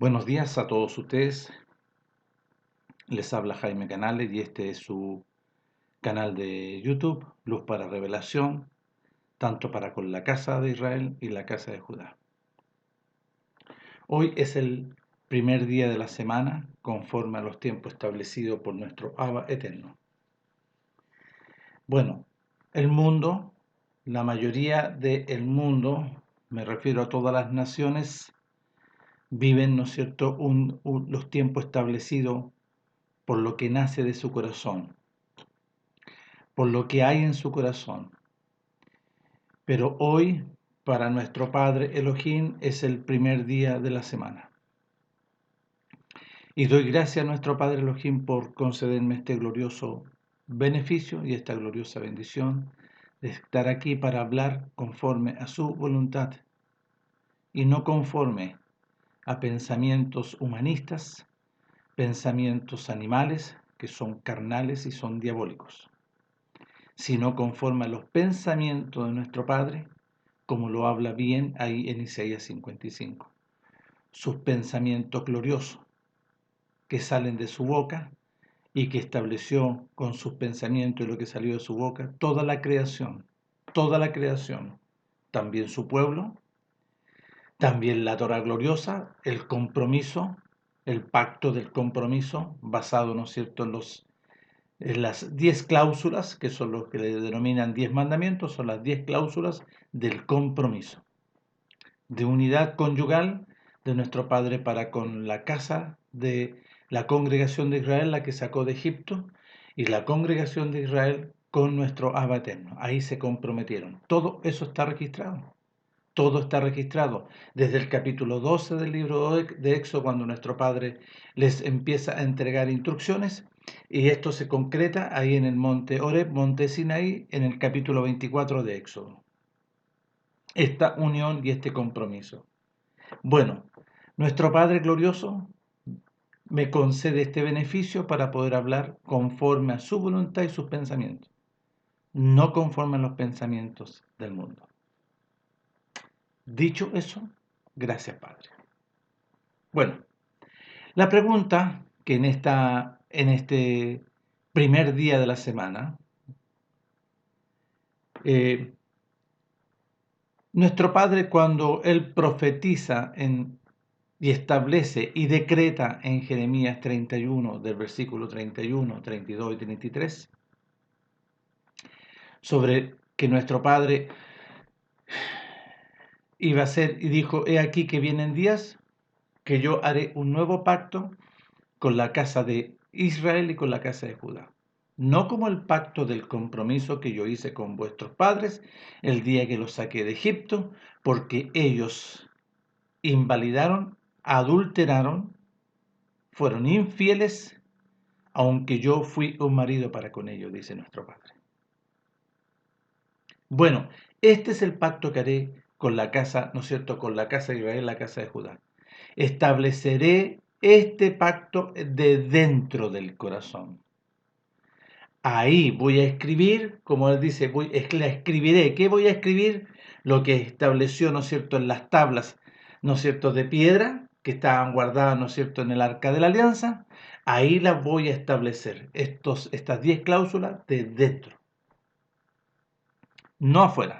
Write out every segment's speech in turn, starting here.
Buenos días a todos ustedes. Les habla Jaime Canales y este es su canal de YouTube, Luz para Revelación, tanto para con la casa de Israel y la casa de Judá. Hoy es el primer día de la semana conforme a los tiempos establecidos por nuestro Abba Eterno. Bueno, el mundo, la mayoría del mundo, me refiero a todas las naciones, viven, ¿no es cierto?, los tiempos establecidos por lo que nace de su corazón, por lo que hay en su corazón. Pero hoy, para nuestro Padre Elohim, es el primer día de la semana. Y doy gracias a nuestro Padre Elohim por concederme este glorioso beneficio y esta gloriosa bendición de estar aquí para hablar conforme a su voluntad y no conforme a pensamientos humanistas, pensamientos animales que son carnales y son diabólicos, sino conforme a los pensamientos de nuestro Padre, como lo habla bien ahí en Isaías 55. Sus pensamientos gloriosos que salen de su boca y que estableció con sus pensamientos y lo que salió de su boca toda la creación, también su pueblo, también la Torá gloriosa, el compromiso, el pacto del compromiso basado, ¿no es cierto?, en las 10 cláusulas, que son los que le denominan 10 mandamientos, son las 10 cláusulas del compromiso, de unidad conyugal de nuestro Padre para con la casa de la congregación de Israel, la que sacó de Egipto, y la congregación de Israel con nuestro Abba Eterno. Ahí se comprometieron. Todo eso está registrado. Todo está registrado. Desde el capítulo 12 del libro de Éxodo, cuando nuestro Padre les empieza a entregar instrucciones, y esto se concreta ahí en el monte Horeb, monte Sinaí, en el capítulo 24 de Éxodo. Esta unión y este compromiso. Bueno, nuestro Padre glorioso me concede este beneficio para poder hablar conforme a su voluntad y sus pensamientos, no conforme a los pensamientos del mundo. Dicho eso, gracias, Padre. Bueno, la pregunta que en este primer día de la semana, nuestro Padre, cuando Él profetiza y establece y decreta en Jeremías 31, del versículo 31, 32 y 33, sobre que nuestro Padre iba a ser, y dijo, he aquí que vienen días que yo haré un nuevo pacto con la casa de Israel y con la casa de Judá. No como el pacto del compromiso que yo hice con vuestros padres el día que los saqué de Egipto, porque ellos invalidaron, adulteraron, fueron infieles, aunque yo fui un marido para con ellos, dice nuestro Padre. Bueno, este es el pacto que haré con la casa, ¿no es cierto?, con la casa de Israel y la casa de Judá. Estableceré este pacto de dentro del corazón. Ahí voy a escribir, como él dice, la escribiré. ¿Qué voy a escribir? Lo que estableció, ¿no es cierto?, en las tablas, ¿no es cierto?, de piedra, que estaban guardadas, ¿no es cierto?, en el arca de la alianza. Ahí las voy a establecer, estas 10 cláusulas de dentro, no afuera.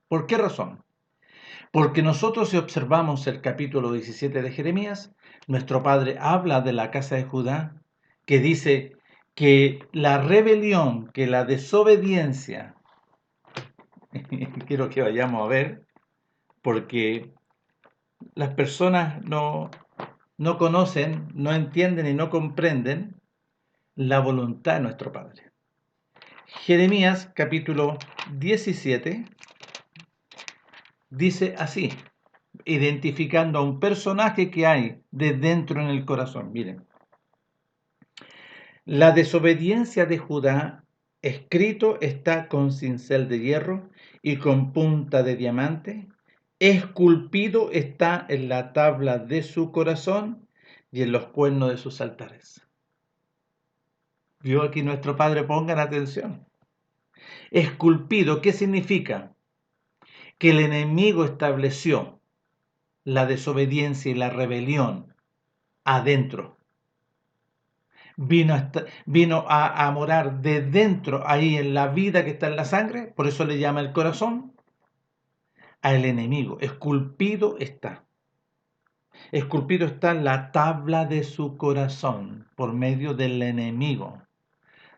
¿Por qué razón? Porque nosotros, si observamos el capítulo 17 de Jeremías, nuestro Padre habla de la casa de Judá, que dice que la rebelión, que la desobediencia, quiero que vayamos a ver, porque las personas no conocen, no entienden y no comprenden la voluntad de nuestro Padre. Jeremías capítulo 17 dice así, identificando a un personaje que hay de dentro en el corazón. Miren, la desobediencia de Judá, escrito está con cincel de hierro y con punta de diamante, esculpido está en la tabla de su corazón y en los cuernos de sus altares. ¿Vio aquí nuestro Padre? Pongan atención. Esculpido, ¿qué significa? Que el enemigo estableció la desobediencia y la rebelión adentro. Vino a morar de dentro, ahí en la vida que está en la sangre, por eso le llama el corazón, al enemigo. Esculpido está en la tabla de su corazón por medio del enemigo,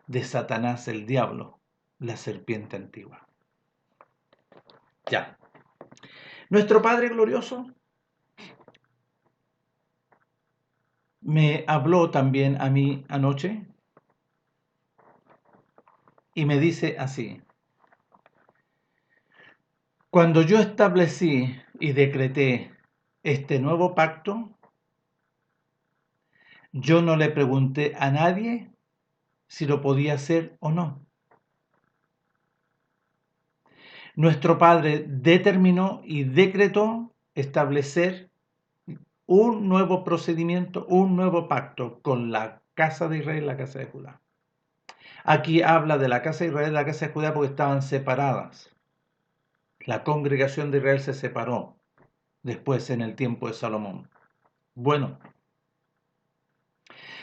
de Satanás el diablo, la serpiente antigua. Ya. Nuestro Padre glorioso me habló también a mí anoche y me dice así: cuando yo establecí y decreté este nuevo pacto, yo no le pregunté a nadie si lo podía hacer o no. Nuestro Padre determinó y decretó establecer un nuevo procedimiento, un nuevo pacto con la casa de Israel y la casa de Judá. Aquí habla de la casa de Israel y la casa de Judá porque estaban separadas. La congregación de Israel se separó después en el tiempo de Salomón. Bueno,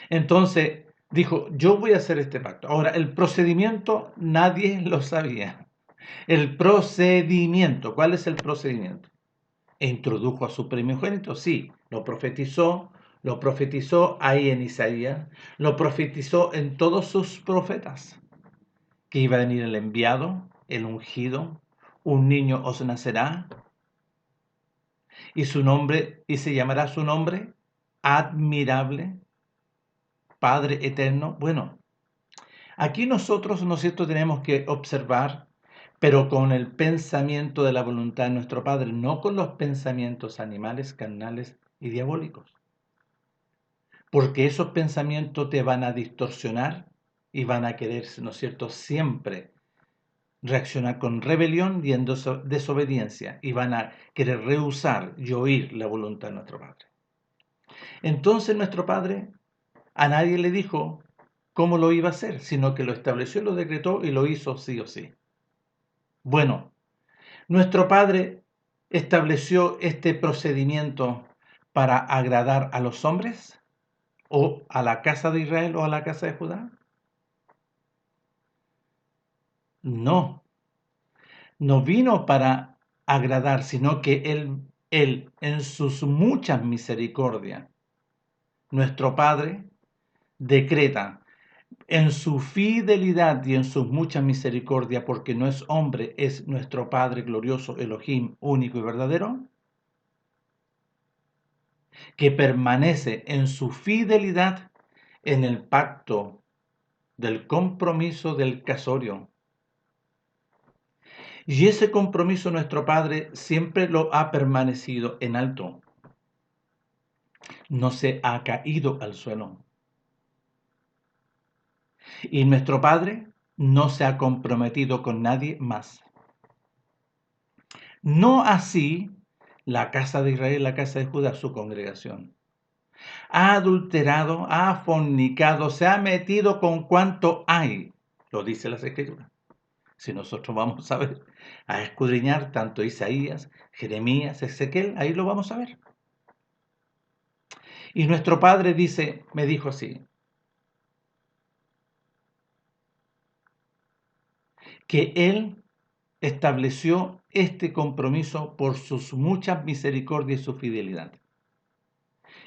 entonces dijo, yo voy a hacer este pacto. Ahora, el procedimiento nadie lo sabía. El procedimiento, ¿cuál es el procedimiento? Introdujo a su primogénito, sí, lo profetizó ahí en Isaías, lo profetizó en todos sus profetas, que iba a venir el enviado, el ungido, un niño os nacerá, y su nombre, y se llamará su nombre, admirable, Padre eterno. Bueno, aquí nosotros, ¿no es cierto?, tenemos que observar, pero con el pensamiento de la voluntad de nuestro Padre, no con los pensamientos animales, carnales y diabólicos. Porque esos pensamientos te van a distorsionar y van a querer, ¿no es cierto?, siempre reaccionar con rebelión y en desobediencia, y van a querer rehusar y oír la voluntad de nuestro Padre. Entonces nuestro Padre a nadie le dijo cómo lo iba a hacer, sino que lo estableció, lo decretó y lo hizo sí o sí. Bueno, nuestro Padre estableció este procedimiento para agradar a los hombres, o a la casa de Israel o a la casa de Judá. No, no vino para agradar, sino que Él en sus muchas misericordias, nuestro Padre decreta en su fidelidad y en sus muchas misericordias, porque no es hombre, es nuestro Padre glorioso, Elohim, único y verdadero, que permanece en su fidelidad en el pacto del compromiso del casorio. Y ese compromiso nuestro Padre siempre lo ha permanecido en alto. No se ha caído al suelo. Y nuestro Padre no se ha comprometido con nadie más. No así la casa de Israel, la casa de Judá, su congregación. Ha adulterado, ha fornicado, se ha metido con cuanto hay, lo dice las Escrituras. Si nosotros vamos a ver, a escudriñar tanto Isaías, Jeremías, Ezequiel, ahí lo vamos a ver. Y nuestro Padre me dijo así, que Él estableció este compromiso por sus muchas misericordias y su fidelidad.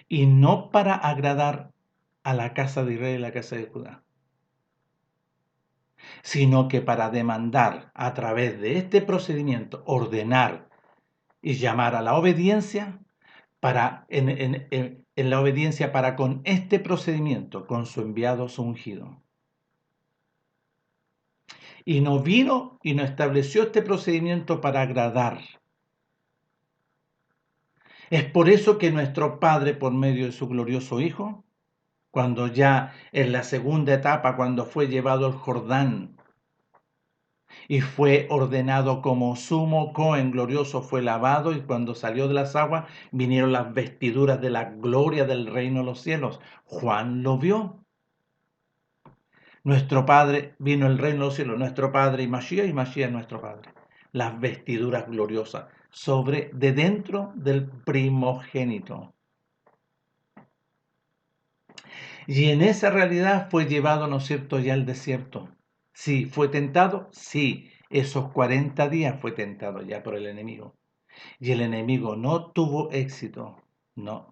Y no para agradar a la casa de Israel y la casa de Judá, sino que para demandar a través de este procedimiento, ordenar y llamar a la obediencia, en la obediencia para con este procedimiento, con su enviado, su ungido. Y no vino y no estableció este procedimiento para agradar. Es por eso que nuestro Padre, por medio de su glorioso Hijo, cuando ya en la segunda etapa, cuando fue llevado al Jordán y fue ordenado como sumo Cohen glorioso, fue lavado, y cuando salió de las aguas vinieron las vestiduras de la gloria del reino de los cielos. Juan lo vio. Nuestro Padre, vino el reino de los cielos, nuestro Padre y Mashiach nuestro Padre. Las vestiduras gloriosas sobre de dentro del primogénito. Y en esa realidad fue llevado, ¿no es cierto?, ya al desierto. Sí, fue tentado, sí, esos 40 días fue tentado ya por el enemigo. Y el enemigo no tuvo éxito, no,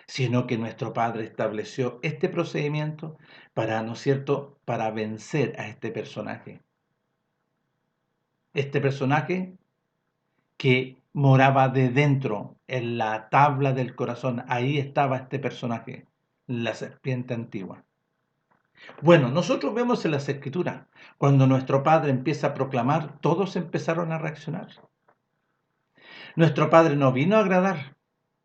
sino que nuestro Padre estableció este procedimiento para, ¿no es cierto?, para vencer a este personaje. Este personaje que moraba de dentro, en la tabla del corazón, ahí estaba este personaje, la serpiente antigua. Bueno, nosotros vemos en las Escrituras, cuando nuestro Padre empieza a proclamar, todos empezaron a reaccionar. Nuestro Padre no vino a agradar.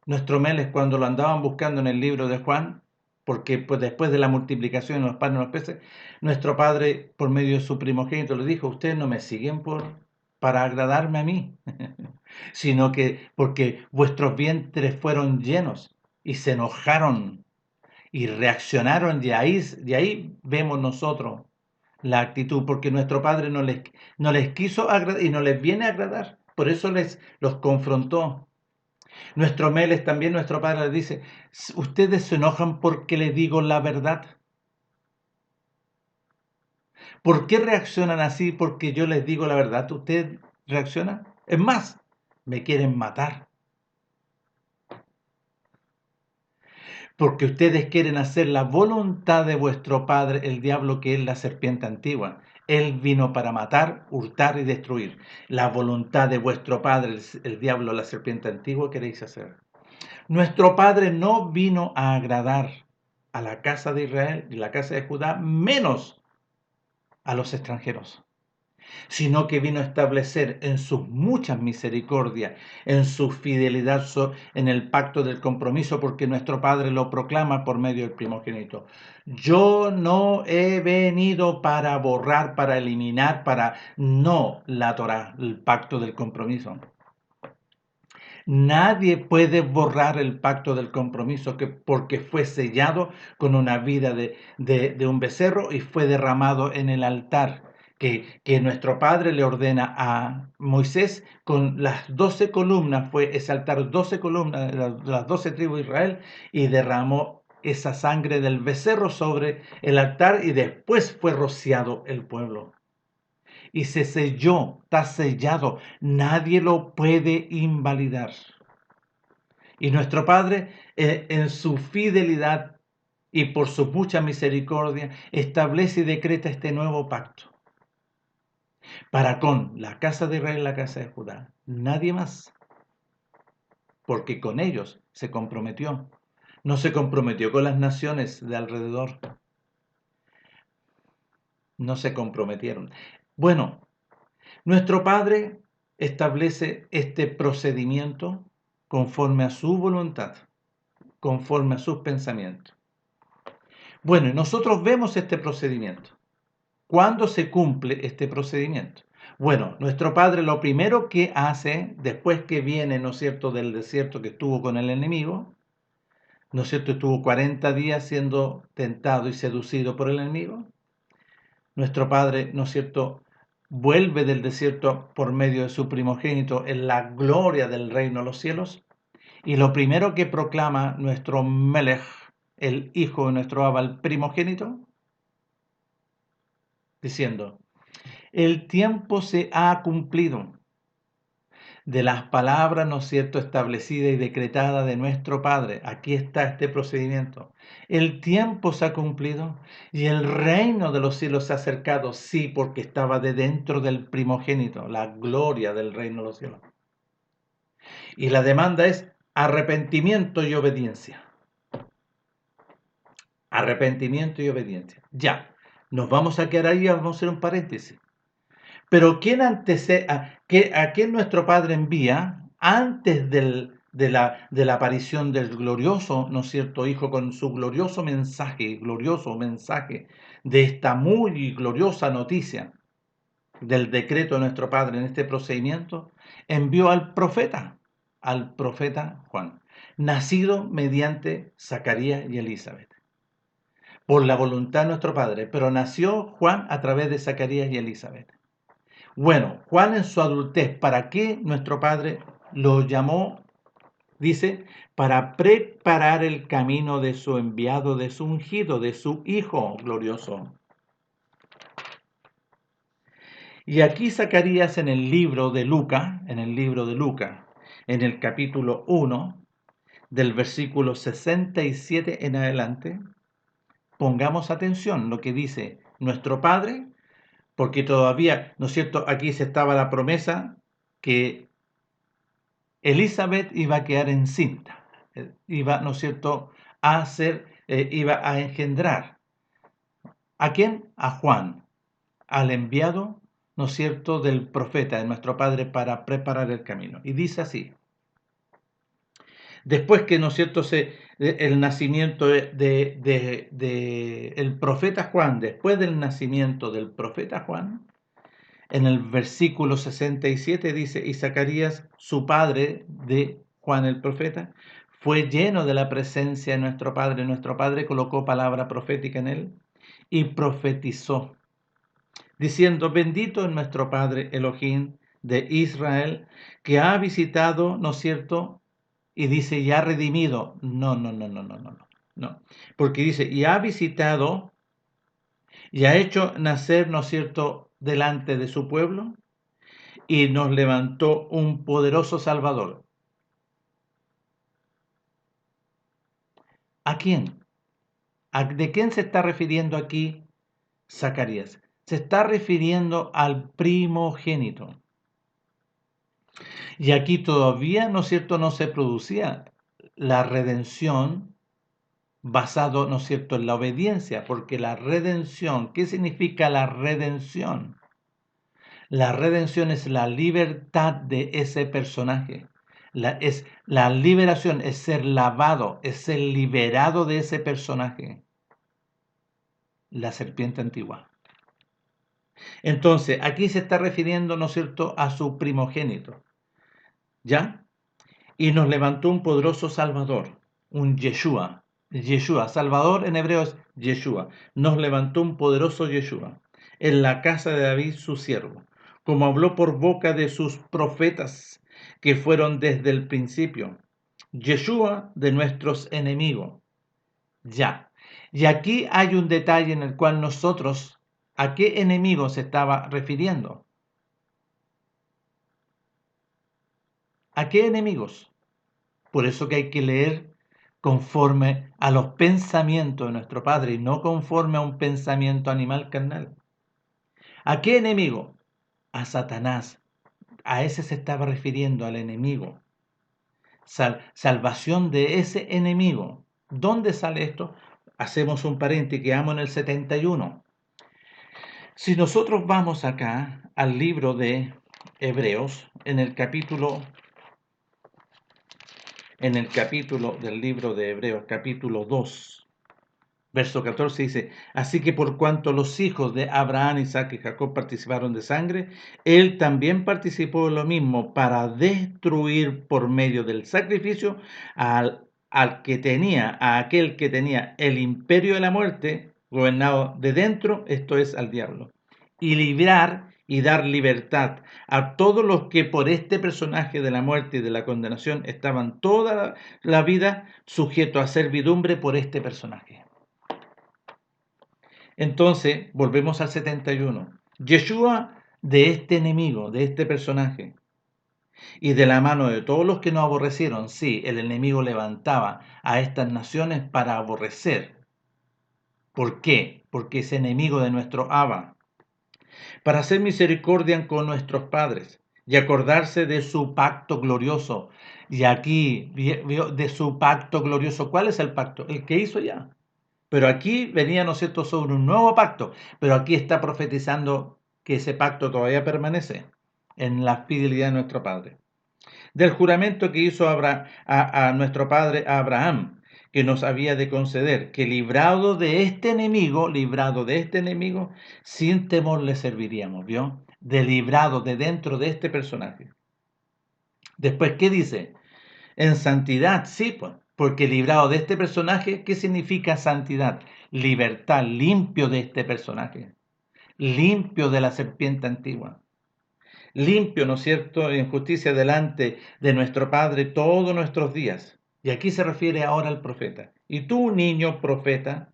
Nuestro Meles, cuando lo andaban buscando en el libro de Juan, porque pues, después de la multiplicación de los panes y los peces, nuestro Padre, por medio de su primogénito, le dijo: ustedes no me siguen para agradarme a mí, sino que porque vuestros vientres fueron llenos y se enojaron y reaccionaron, y ahí vemos nosotros la actitud, porque nuestro Padre no les quiso agradar y no les viene a agradar, por eso los confrontó. Nuestro Meles también, nuestro Padre les dice: ustedes se enojan porque les digo la verdad. ¿Por qué reaccionan así? Porque yo les digo la verdad. ¿Ustedes reaccionan? Es más, me quieren matar. Porque ustedes quieren hacer la voluntad de vuestro padre, el diablo, que es la serpiente antigua. Él vino para matar, hurtar y destruir. La voluntad de vuestro padre, el diablo, la serpiente antigua, queréis hacer. Nuestro Padre no vino a agradar a la casa de Israel y la casa de Judá, menos a los extranjeros, sino que vino a establecer en sus muchas misericordias, en su fidelidad, en el pacto del compromiso, porque nuestro Padre lo proclama por medio del primogénito. Yo no he venido para borrar, para eliminar, no la Torá, el pacto del compromiso. Nadie puede borrar el pacto del compromiso porque fue sellado con una vida de un becerro y fue derramado en el altar que nuestro Padre le ordena a Moisés con las 12 columnas. Fue ese altar 12 columnas de las 12 tribus de Israel, y derramó esa sangre del becerro sobre el altar, y después fue rociado el pueblo. Y se selló, está sellado, nadie lo puede invalidar. Y nuestro Padre, en su fidelidad y por su mucha misericordia, establece y decreta este nuevo pacto para con la casa de Israel y la casa de Judá. Nadie más, porque con ellos se comprometió. No se comprometió con las naciones de alrededor. No se comprometieron. Bueno, nuestro Padre establece este procedimiento conforme a su voluntad, conforme a sus pensamientos. Bueno, y nosotros vemos este procedimiento. ¿Cuándo se cumple este procedimiento? Bueno, nuestro Padre lo primero que hace, después que viene, ¿no es cierto?, del desierto, que estuvo con el enemigo, ¿no es cierto?, estuvo 40 días siendo tentado y seducido por el enemigo. Nuestro Padre, ¿no es cierto?, vuelve del desierto por medio de su primogénito en la gloria del reino de los cielos. Y lo primero que proclama nuestro Melech, el hijo de nuestro Abba, el primogénito, diciendo: el tiempo se ha cumplido de las palabras, ¿no es cierto?, establecidas y decretadas de nuestro Padre. Aquí está este procedimiento. El tiempo se ha cumplido y el reino de los cielos se ha acercado. Sí, porque estaba de dentro del primogénito, la gloria del reino de los cielos. Y la demanda es arrepentimiento y obediencia. Arrepentimiento y obediencia. Ya, nos vamos a quedar ahí, vamos a hacer un paréntesis. Pero ¿a quién nuestro Padre envía antes de la aparición del glorioso, ¿no es cierto?, Hijo, con su glorioso mensaje de esta muy gloriosa noticia del decreto de nuestro Padre en este procedimiento? Envió al profeta Juan, nacido mediante Zacarías y Elizabeth, por la voluntad de nuestro Padre, pero nació Juan a través de Zacarías y Elizabeth. Bueno, Juan en su adultez, ¿para qué nuestro Padre lo llamó? Dice, para preparar el camino de su enviado, de su ungido, de su Hijo glorioso. Y aquí Zacarías en el libro de Lucas, en el capítulo 1, del versículo 67 en adelante, pongamos atención lo que dice nuestro Padre, porque todavía, ¿no es cierto?, aquí se estaba la promesa que Elizabeth iba a quedar encinta, iba, ¿no es cierto?, iba a engendrar. ¿A quién? A Juan, al enviado, ¿no es cierto?, del profeta, de nuestro Padre, para preparar el camino. Y dice así: después que, ¿no es cierto?, el nacimiento el profeta Juan, después del nacimiento del profeta Juan, en el versículo 67 dice, y Zacarías, su padre de Juan el profeta, fue lleno de la presencia de nuestro Padre. Nuestro Padre colocó palabra profética en él y profetizó, diciendo, bendito es nuestro Padre Elohim de Israel, que ha visitado, ¿no es cierto?, y dice, y ha redimido. No. Porque dice, y ha visitado y ha hecho nacer, ¿no es cierto?, delante de su pueblo, y nos levantó un poderoso Salvador. ¿A quién? ¿De quién se está refiriendo aquí Zacarías? Se está refiriendo al primogénito. Y aquí todavía, ¿no es cierto?, no se producía la redención basado, ¿no es cierto?, en la obediencia, porque la redención, ¿qué significa la redención? La redención es la libertad de ese personaje. Es la liberación, es ser lavado, es ser liberado de ese personaje. La serpiente antigua. Entonces, aquí se está refiriendo, ¿no es cierto?, a su primogénito. ¿Ya? Y nos levantó un poderoso Salvador, un Yeshua. Yeshua, Salvador en hebreo es Yeshua. Nos levantó un poderoso Yeshua en la casa de David, su siervo, como habló por boca de sus profetas que fueron desde el principio. Yeshua de nuestros enemigos. Ya. Y aquí hay un detalle en el cual nosotros, ¿a qué enemigo se estaba refiriendo? ¿A qué enemigos? Por eso que hay que leer conforme a los pensamientos de nuestro Padre y no conforme a un pensamiento animal carnal. ¿A qué enemigo? A Satanás. A ese se estaba refiriendo, al enemigo. Salvación de ese enemigo. ¿Dónde sale esto? Hacemos un paréntesis, quedamos en el 71. Si nosotros vamos acá al libro de Hebreos, en el capítulo del libro de Hebreos, capítulo 2, verso 14 dice, así que por cuanto los hijos de Abraham, Isaac y Jacob participaron de sangre, él también participó de lo mismo para destruir por medio del sacrificio a aquel que tenía el imperio de la muerte, gobernado de dentro, esto es al diablo, y librar y dar libertad a todos los que por este personaje de la muerte y de la condenación estaban toda la vida sujetos a servidumbre por este personaje. Entonces, volvemos al 71. Yeshua de este enemigo, de este personaje, y de la mano de todos los que nos aborrecieron, sí, el enemigo levantaba a estas naciones para aborrecer. ¿Por qué? Porque es enemigo de nuestro Abba. Para hacer misericordia con nuestros padres y acordarse de su pacto glorioso. Y aquí, de su pacto glorioso, ¿cuál es el pacto? El que hizo ya. Pero aquí venía, ¿no es cierto?, sobre un nuevo pacto. Pero aquí está profetizando que ese pacto todavía permanece en la fidelidad de nuestro Padre. Del juramento que hizo a nuestro Padre Abraham, que nos había de conceder, que librado de este enemigo, sin temor le serviríamos, ¿vio? De librado de dentro de este personaje. Después, ¿qué dice? En santidad, sí, pues, porque librado de este personaje, ¿qué significa santidad? Libertad, limpio de este personaje, limpio de la serpiente antigua. limpio, ¿no es cierto?, en justicia delante de nuestro Padre todos nuestros días. Y aquí se refiere ahora al profeta. Y tú, niño profeta,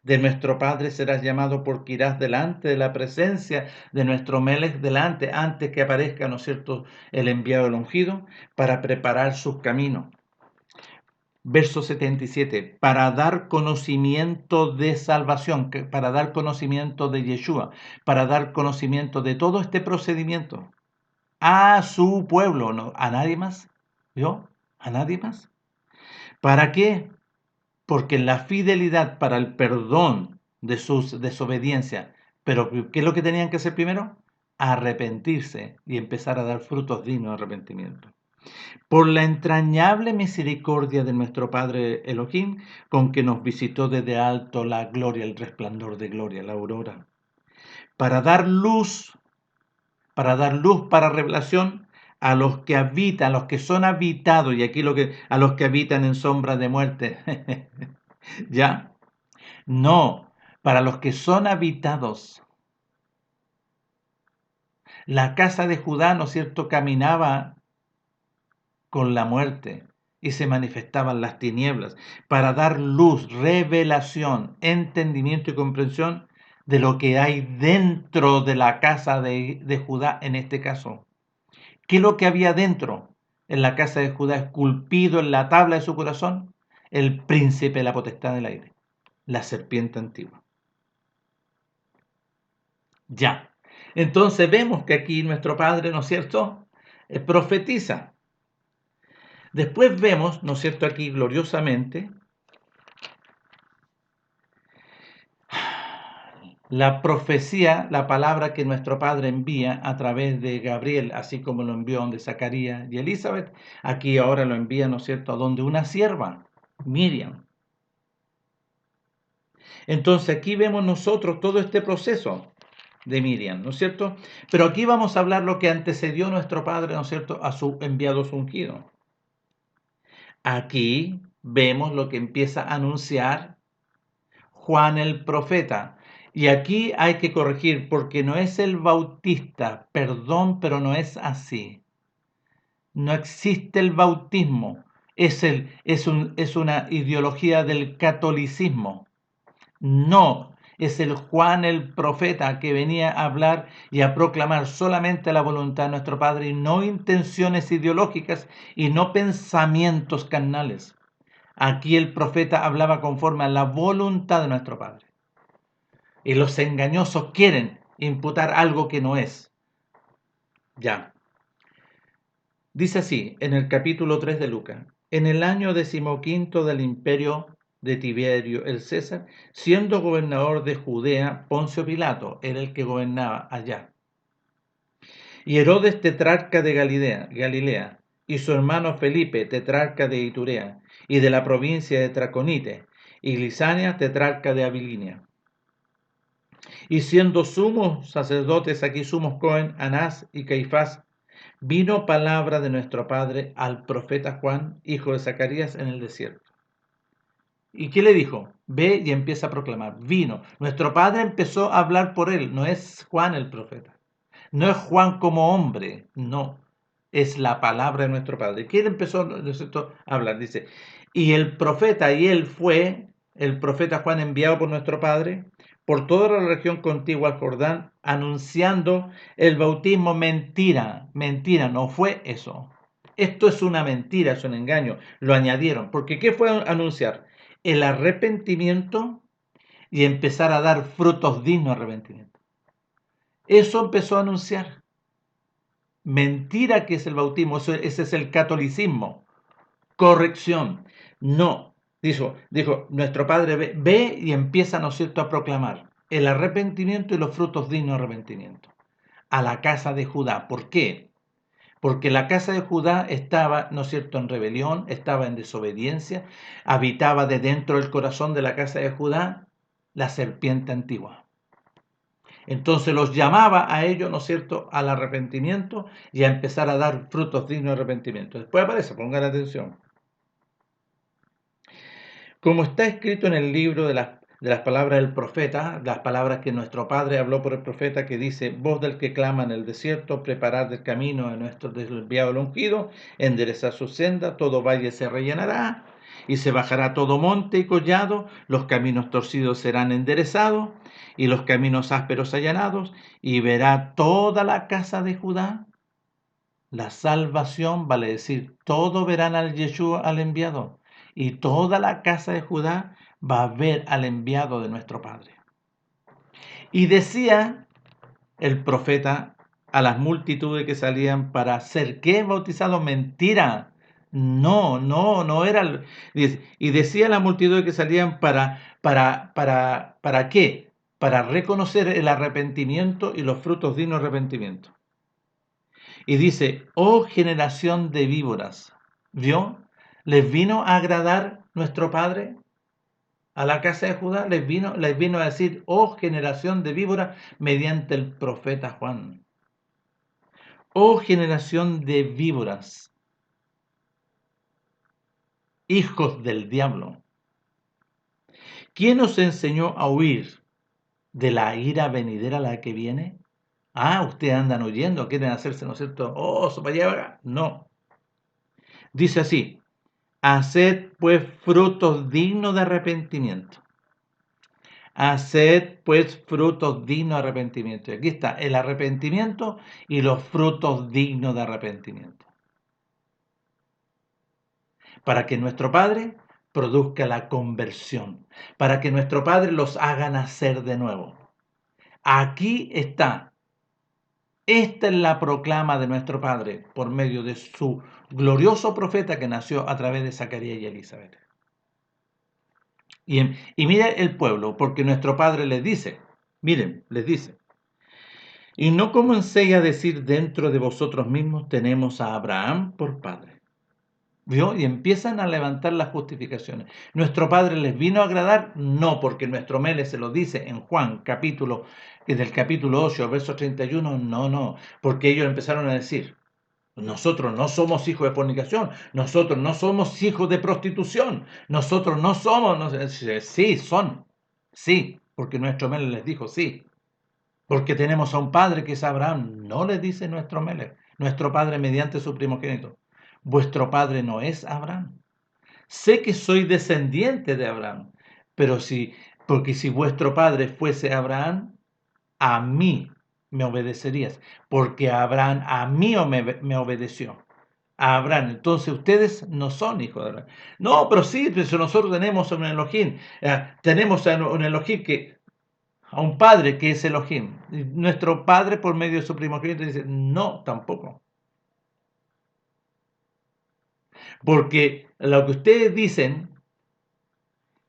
de nuestro Padre serás llamado porque irás delante de la presencia de nuestro Melech, delante, antes que aparezca, ¿no es cierto?, el enviado, el ungido, para preparar sus caminos. Verso 77, para dar conocimiento de salvación, para dar conocimiento de Yeshua, para dar conocimiento de todo este procedimiento a su pueblo, no, a nadie más, ¿yo? ¿A nadie más? ¿Para qué? Porque la fidelidad para el perdón de sus desobediencias, pero ¿qué es lo que tenían que hacer primero? Arrepentirse y empezar a dar frutos dignos de arrepentimiento. Por la entrañable misericordia de nuestro Padre Elohim, con que nos visitó desde alto la gloria, el resplandor de gloria, la aurora, para dar luz, para revelación a los que habitan, a los que son habitados, y aquí a los que habitan en sombra de muerte. ¿Ya? No, para los que son habitados. La casa de Judá, ¿no es cierto?, caminaba con la muerte y se manifestaban las tinieblas para dar luz, revelación, entendimiento y comprensión de lo que hay dentro de la casa de Judá en este caso. ¿Qué es lo que había dentro? En la casa de Judá, esculpido en la tabla de su corazón, el príncipe de la potestad del aire, la serpiente antigua. Ya. Entonces vemos que aquí nuestro Padre, ¿no es cierto?, profetiza. Después vemos, ¿no es cierto?, aquí gloriosamente, la profecía, la palabra que nuestro Padre envía a través de Gabriel, así como lo envió donde Zacarías y Elizabeth, aquí ahora lo envía, ¿no es cierto?, a donde una sierva, Miriam. Entonces aquí vemos nosotros todo este proceso de Miriam, ¿no es cierto? Pero aquí vamos a hablar lo que antecedió nuestro Padre, ¿no es cierto?, a su enviado ungido. Aquí vemos lo que empieza a anunciar Juan el profeta. Y aquí hay que corregir porque no es el bautista, perdón, pero no es así. No existe el bautismo. Es una ideología del catolicismo. No, es el Juan el profeta que venía a hablar y a proclamar solamente la voluntad de nuestro Padre y no intenciones ideológicas y no pensamientos carnales. Aquí el profeta hablaba conforme a la voluntad de nuestro Padre. Y los engañosos quieren imputar algo que no es. Ya. Dice así, en el capítulo 3 de Lucas, en el año 15 del imperio de Tiberio el César, siendo gobernador de Judea, Poncio Pilato era el que gobernaba allá. Y Herodes, tetrarca de Galilea, y su hermano Felipe, tetrarca de Iturea, y de la provincia de Traconite, y Lisania, tetrarca de Abilinia. Y siendo sumos sacerdotes, aquí sumos Cohen, Anás y Caifás, vino palabra de nuestro Padre al profeta Juan, hijo de Zacarías, en el desierto. ¿Y qué le dijo? Ve y empieza a proclamar. Vino. Nuestro Padre empezó a hablar por él. No es Juan el profeta. No es Juan como hombre. No. Es la palabra de nuestro Padre. ¿Quién empezó, ¿no es cierto?, a hablar? Dice, y el profeta, y él fue, el profeta Juan enviado por nuestro Padre, por toda la región contigua al Jordán, anunciando el bautismo. Mentira, mentira, no fue eso. Esto es una mentira, es un engaño. Lo añadieron. Porque ¿qué fue a anunciar? El arrepentimiento y empezar a dar frutos dignos de arrepentimiento. Eso empezó a anunciar. Mentira que es el bautismo, ese es el catolicismo. Corrección. No. Dijo nuestro Padre ve y empieza, ¿no es cierto?, a proclamar el arrepentimiento y los frutos dignos de arrepentimiento a la casa de Judá. ¿Por qué? Porque la casa de Judá estaba, ¿no es cierto?, en rebelión, estaba en desobediencia, habitaba de dentro del corazón de la casa de Judá la serpiente antigua. Entonces los llamaba a ellos, ¿no es cierto?, al arrepentimiento y a empezar a dar frutos dignos de arrepentimiento. Después aparece, pongan atención. Como está escrito en el libro de las de las palabras del profeta, las palabras que nuestro Padre habló por el profeta, que dice: voz del que clama en el desierto, preparad el camino a nuestro enviado el ungido, enderezad su senda, todo valle se rellenará, y se bajará todo monte y collado, los caminos torcidos serán enderezados, y los caminos ásperos allanados, y verá toda la casa de Judá la salvación, vale decir, todos verán al Yeshua, al enviado, y toda la casa de Judá va a ver al enviado de nuestro Padre. Y decía el profeta a las multitudes que salían para ser, ¿qué? Bautizados. Mentira. No era. Y decía a la multitud que salían ¿para qué? Para reconocer el arrepentimiento y los frutos dignos de arrepentimiento. Y dice: oh generación de víboras. ¿Vio? ¿Les vino a agradar nuestro Padre? A la casa de Judá les vino a decir: oh generación de víboras, mediante el profeta Juan. Oh generación de víboras, hijos del diablo. ¿Quién os enseñó a huir de la ira venidera la que viene? Ustedes andan huyendo, quieren hacerse, ¿no es cierto? Oh, sopa lleva. No. Dice así: haced pues frutos dignos de arrepentimiento. Haced pues frutos dignos de arrepentimiento. Y aquí está el arrepentimiento y los frutos dignos de arrepentimiento. Para que nuestro Padre produzca la conversión. Para que nuestro Padre los haga nacer de nuevo. Aquí está. Esta es la proclama de nuestro Padre por medio de su glorioso profeta que nació a través de Zacarías y Elizabeth. Y mire el pueblo, porque nuestro Padre les dice, miren, les dice: y no comencéis a decir dentro de vosotros mismos, tenemos a Abraham por padre. ¿Vio? Y empiezan a levantar las justificaciones. ¿Nuestro Padre les vino a agradar? No, porque nuestro Mele se lo dice en Juan, del capítulo 8, verso 31, no, porque ellos empezaron a decir: nosotros no somos hijos de fornicación, nosotros no somos hijos de prostitución, nosotros no somos, sí, son, sí, porque nuestro Mele les dijo sí. Porque tenemos a un padre que es Abraham. No les dice nuestro Melech, nuestro padre mediante su primogénito: vuestro padre no es Abraham. Sé que soy descendiente de Abraham, porque si vuestro padre fuese Abraham, a mí me obedecerías, porque Abraham a mí me obedeció. A Abraham. Entonces ustedes no son hijos de Abraham. No, pero sí, pues nosotros tenemos un Elohim. Tenemos un Elohim a un padre que es Elohim. Y nuestro padre, por medio de su primogénito, dice: no, tampoco. Porque lo que ustedes dicen,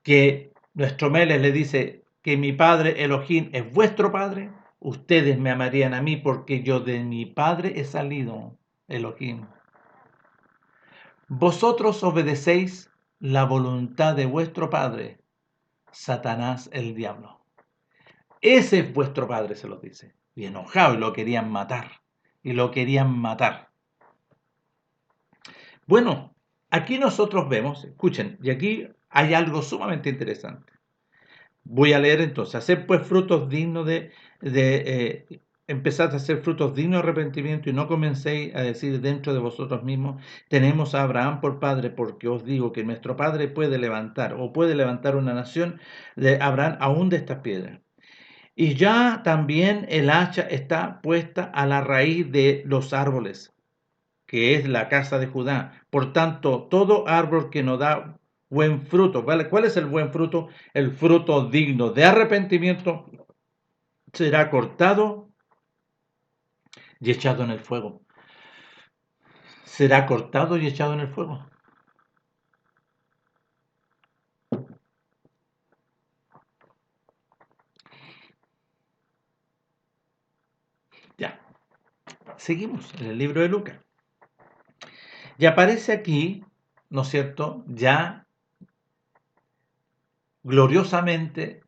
que nuestro Melech le dice que mi padre Elohim es vuestro padre, ustedes me amarían a mí porque yo de mi padre he salido, Elohim. Vosotros obedecéis la voluntad de vuestro padre, Satanás el diablo. Ese es vuestro padre, se los dice. Y enojado, y lo querían matar. Y lo querían matar. Bueno, aquí nosotros vemos, escuchen, y aquí hay algo sumamente interesante. Voy a leer entonces: hacer pues frutos dignos empezad a hacer frutos dignos de arrepentimiento, y no comencéis a decir dentro de vosotros mismos, tenemos a Abraham por padre, porque os digo que nuestro padre puede levantar una nación de Abraham aún de estas piedras. Y ya también el hacha está puesta a la raíz de los árboles, que es la casa de Judá. Por tanto, todo árbol que no da buen fruto, ¿vale? ¿Cuál es el buen fruto? El fruto digno de arrepentimiento será cortado y echado en el fuego. Será cortado y echado en el fuego. Ya, seguimos en el libro de Lucas. Y aparece aquí, ¿no es cierto?, ya gloriosamente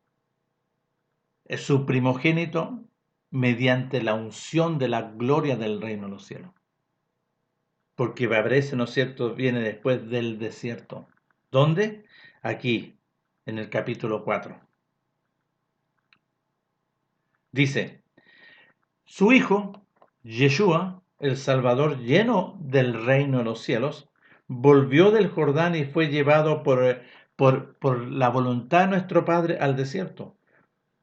su primogénito, mediante la unción de la gloria del reino de los cielos. Porque aparece, ¿no es cierto?, viene después del desierto. ¿Dónde? Aquí, en el capítulo 4. Dice, su hijo, Yeshua, el Salvador lleno del reino de los cielos, volvió del Jordán y fue llevado por la voluntad de nuestro Padre al desierto.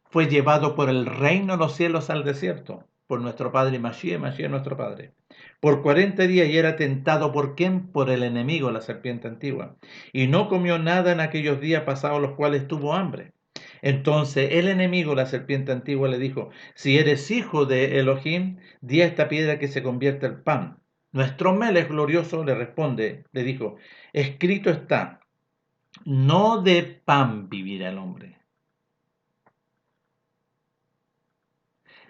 Fue llevado por el reino de los cielos al desierto, por nuestro Padre Mashiach, Mashiach nuestro Padre. Por 40 días y era tentado ¿por quién? Por el enemigo, la serpiente antigua. Y no comió nada en aquellos días pasados los cuales tuvo hambre. Entonces el enemigo, la serpiente antigua, le dijo, si eres hijo de Elohim, di a esta piedra que se convierta en pan. Nuestro Melech glorioso le responde, le dijo, escrito está, no de pan vivirá el hombre.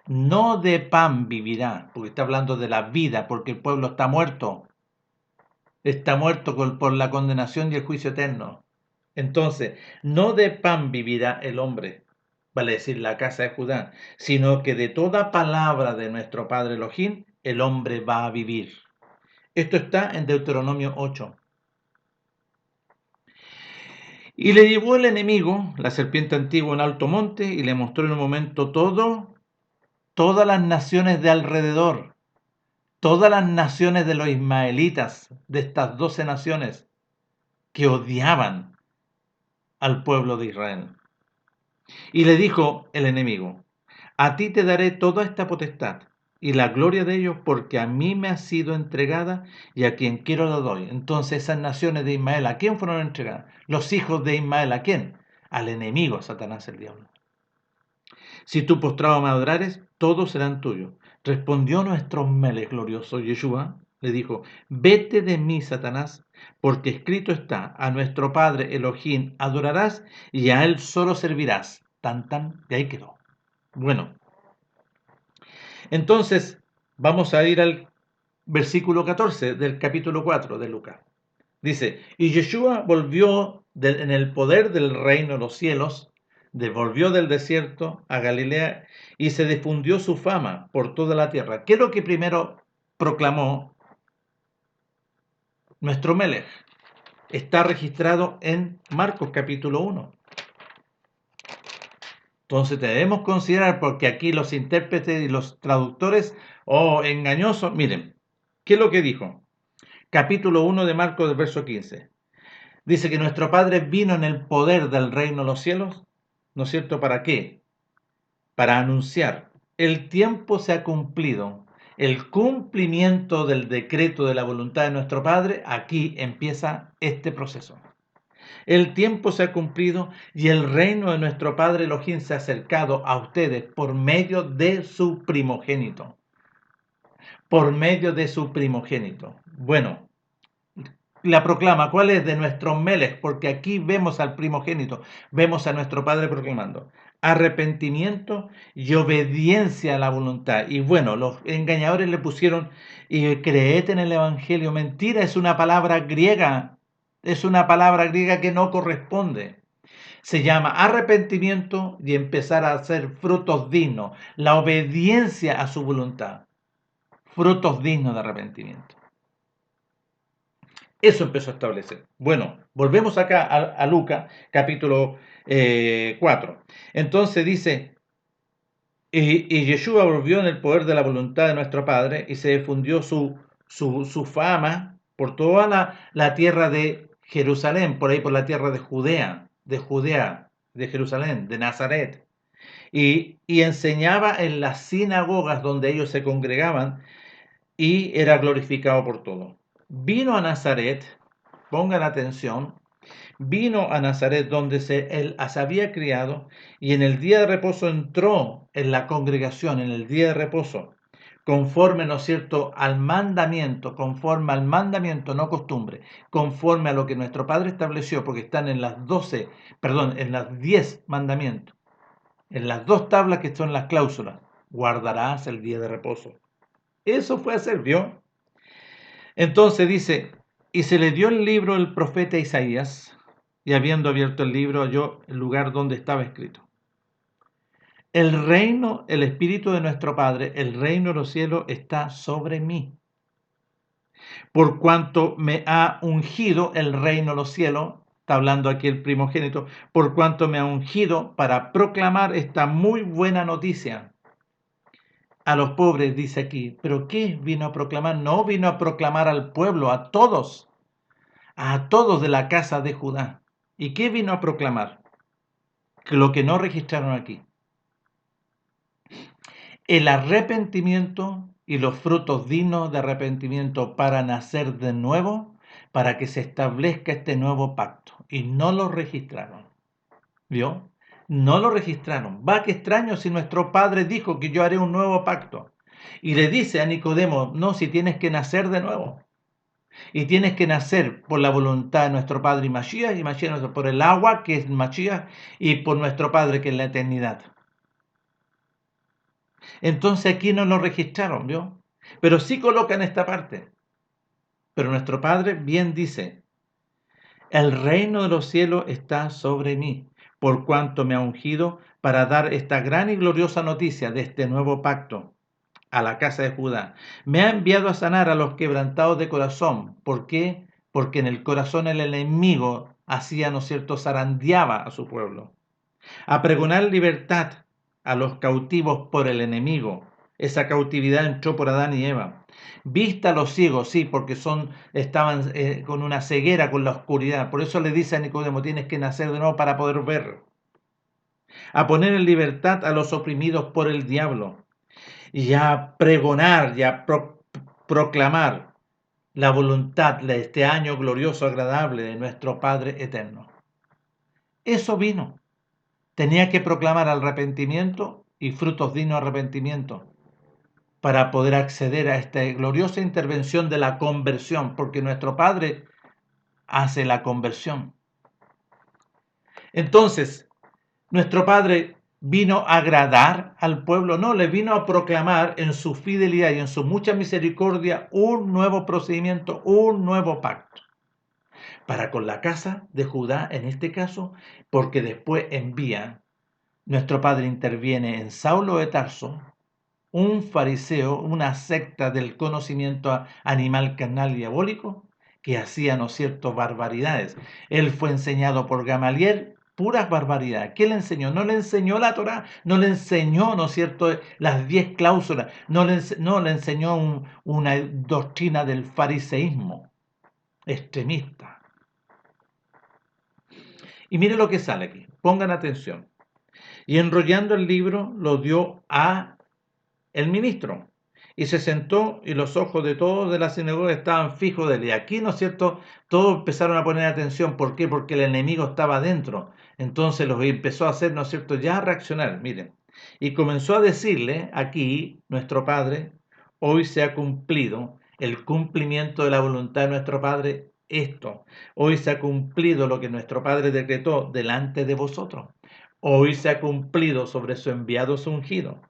No de pan vivirá, porque está hablando de la vida, porque el pueblo está muerto por la condenación y el juicio eterno. Entonces, no de pan vivirá el hombre, vale decir la casa de Judá, sino que de toda palabra de nuestro Padre Elohim, el hombre va a vivir. Esto está en Deuteronomio 8. Y le llevó el enemigo, la serpiente antigua, en alto monte, y le mostró en un momento todas las naciones de alrededor, todas las naciones de los ismaelitas, de estas 12 naciones que odiaban al pueblo de Israel. Y le dijo el enemigo, a ti te daré toda esta potestad y la gloria de ellos porque a mí me ha sido entregada y a quien quiero la doy. Entonces esas naciones de Ismael, ¿a quién fueron entregadas? Los hijos de Ismael, ¿a quién? Al enemigo, a Satanás el diablo. Si tú postrado me adorares, todos serán tuyos. Respondió nuestro Melech glorioso Yeshua, le dijo, vete de mí, Satanás, porque escrito está, a nuestro Padre Elohim adorarás y a él solo servirás. Tan, tan, y ahí quedó. Bueno, entonces vamos a ir al versículo 14 del capítulo 4 de Lucas. Dice, y Yeshua volvió en el poder del reino de los cielos, volvió del desierto a Galilea y se difundió su fama por toda la tierra. ¿Qué es lo que primero proclamó nuestro Melech? Está registrado en Marcos capítulo 1. Entonces debemos considerar, porque aquí los intérpretes y los traductores, engañosos, miren, ¿qué es lo que dijo? Capítulo 1 de Marcos, del verso 15. Dice que nuestro Padre vino en el poder del reino de los cielos, ¿no es cierto? ¿Para qué? Para anunciar, el tiempo se ha cumplido, el cumplimiento del decreto de la voluntad de nuestro Padre, aquí empieza este proceso. El tiempo se ha cumplido y el reino de nuestro Padre Elohim se ha acercado a ustedes por medio de su primogénito. Por medio de su primogénito. Bueno, la proclama, ¿cuál es? De nuestro Melech, porque aquí vemos al primogénito, vemos a nuestro Padre proclamando arrepentimiento y obediencia a la voluntad. Y bueno, los engañadores le pusieron, y creed en el Evangelio. Mentira, es una palabra griega, que no corresponde. Se llama arrepentimiento y empezar a hacer frutos dignos, la obediencia a su voluntad, frutos dignos de arrepentimiento. Eso empezó a establecer. Bueno, volvemos acá a Lucas, capítulo 4. Entonces dice, y Yeshua volvió en el poder de la voluntad de nuestro Padre y se difundió su fama por toda la tierra de Jerusalén, por ahí por la tierra de Judea, de Jerusalén, de Nazaret. Y enseñaba en las sinagogas donde ellos se congregaban y era glorificado por todo. Vino a Nazaret, pongan atención, vino a Nazaret donde él se había criado y en el día de reposo entró en la congregación, en el día de reposo, conforme, ¿no es cierto?, conforme al mandamiento, no costumbre, conforme a lo que nuestro Padre estableció, porque están en las 10 mandamientos, en las 2 tablas que son las cláusulas, guardarás el día de reposo. Eso fue a hacer, ¿vio? Entonces dice, y se le dio el libro del profeta Isaías, y habiendo abierto el libro halló el lugar donde estaba escrito. El reino, el espíritu de nuestro Padre, el reino de los cielos está sobre mí. Por cuanto me ha ungido el reino de los cielos, está hablando aquí el primogénito, por cuanto me ha ungido para proclamar esta muy buena noticia. a los pobres, dice aquí. ¿Pero qué vino a proclamar? No vino a proclamar al pueblo, a todos de la casa de Judá. ¿Y qué vino a proclamar? Que lo que no registraron aquí. El arrepentimiento y los frutos dignos de arrepentimiento para nacer de nuevo, para que se establezca este nuevo pacto. Y no lo registraron. ¿Vio? No lo registraron. Va, qué extraño si nuestro Padre dijo que yo haré un nuevo pacto. Y le dice a Nicodemo, no, si tienes que nacer de nuevo. Y tienes que nacer por la voluntad de nuestro Padre y Mashiach por el agua, que es Mashiach, y por nuestro Padre, que es la eternidad. Entonces aquí no lo registraron, ¿vio? Pero sí colocan esta parte. Pero nuestro Padre bien dice, el reino de los cielos está sobre mí, por cuanto me ha ungido para dar esta gran y gloriosa noticia de este nuevo pacto a la casa de Judá. Me ha enviado a sanar a los quebrantados de corazón. ¿Por qué? Porque en el corazón el enemigo hacía, ¿no es cierto?, zarandeaba a su pueblo. A pregonar libertad a los cautivos por el enemigo. Esa cautividad entró por Adán y Eva. Vista a los ciegos, sí, porque estaban con una ceguera, con la oscuridad. Por eso le dice a Nicodemo, tienes que nacer de nuevo para poder ver. A poner en libertad a los oprimidos por el diablo. Y a pregonar y a proclamar la voluntad de este año glorioso, agradable de nuestro Padre eterno. Eso vino. Tenía que proclamar arrepentimiento y frutos dignos de arrepentimiento para poder acceder a esta gloriosa intervención de la conversión, porque nuestro Padre hace la conversión. Entonces, nuestro Padre vino a agradar al pueblo, no, le vino a proclamar en su fidelidad y en su mucha misericordia un nuevo procedimiento, un nuevo pacto. Para con la casa de Judá, en este caso, porque después envía, nuestro Padre interviene en Saulo de Tarso, un fariseo, una secta del conocimiento animal carnal y diabólico, que hacía, ¿no es cierto?, barbaridades. Él fue enseñado por Gamaliel, puras barbaridades. ¿Qué le enseñó? No le enseñó la Torá, no le enseñó, ¿no es cierto?, las 10 cláusulas, no le enseñó una doctrina del fariseísmo extremista. Y mire lo que sale aquí, pongan atención. Y enrollando el libro lo dio a el ministro. Y se sentó y los ojos de todos de la sinagoga estaban fijos de él. Y aquí, ¿no es cierto?, todos empezaron a poner atención. ¿Por qué? Porque el enemigo estaba dentro. Entonces los empezó a hacer, ¿no es cierto?, ya a reaccionar. Miren. Y comenzó a decirle aquí, nuestro Padre, hoy se ha cumplido el cumplimiento de la voluntad de nuestro Padre. Esto, hoy se ha cumplido lo que nuestro Padre decretó delante de vosotros. Hoy se ha cumplido sobre su enviado ungido.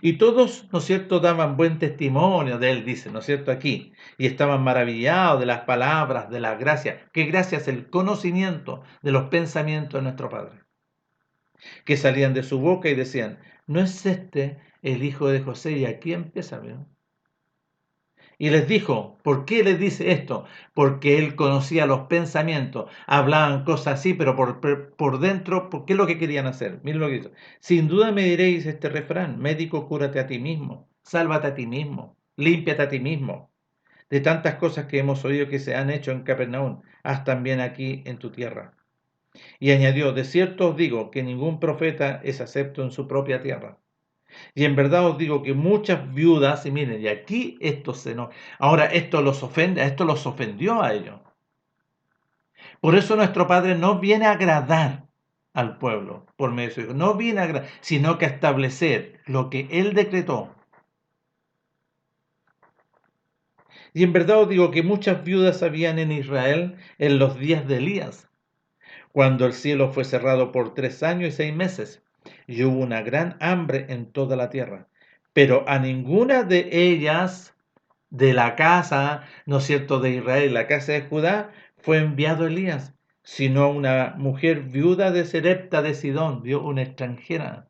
Y todos, ¿no es cierto?, daban buen testimonio de él, dice, ¿no es cierto?, aquí. Y estaban maravillados de las palabras, de las gracias. ¿Qué gracias? El conocimiento de los pensamientos de nuestro Padre. Que salían de su boca y decían, ¿no es este el hijo de José? Y aquí empieza, ¿no? Y les dijo, ¿por qué les dice esto? Porque él conocía los pensamientos, hablaban cosas así, pero por dentro, ¿por qué es lo que querían hacer? Miren lo que dice. Sin duda me diréis este refrán, médico, cúrate a ti mismo, sálvate a ti mismo, límpiate a ti mismo. De tantas cosas que hemos oído que se han hecho en Capernaum, haz también aquí en tu tierra. Y añadió, de cierto os digo que ningún profeta es acepto en su propia tierra. Y en verdad os digo que muchas viudas, y miren, y aquí esto ahora esto los ofende, a esto los ofendió a ellos. Por eso nuestro Padre no viene a agradar al pueblo por medio de su Hijo, no viene a agradar, sino que a establecer lo que Él decretó. Y en verdad os digo que muchas viudas habían en Israel en los días de Elías, cuando el cielo fue cerrado por 3 años y 6 meses, y hubo una gran hambre en toda la tierra. Pero a ninguna de ellas de la casa, ¿no es cierto?, de Israel, la casa de Judá, fue enviado Elías, sino una mujer viuda de Serepta de Sidón, vio, una extranjera,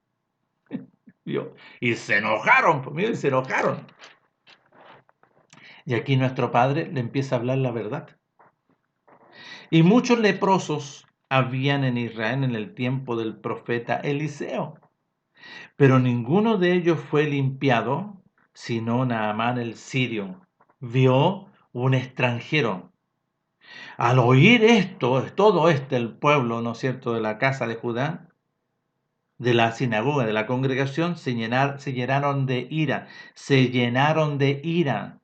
vio, y se enojaron, pues, miren, se enojaron. Y aquí nuestro Padre le empieza a hablar la verdad. Y muchos leprosos habían en Israel en el tiempo del profeta Eliseo, Pero ninguno de ellos fue limpiado, sino Naamán el sirio. Vio un extranjero. Al oír esto, todo el pueblo, ¿no es cierto?, de la casa de Judá, de la sinagoga, de la congregación, se llenaron de ira, se llenaron de ira.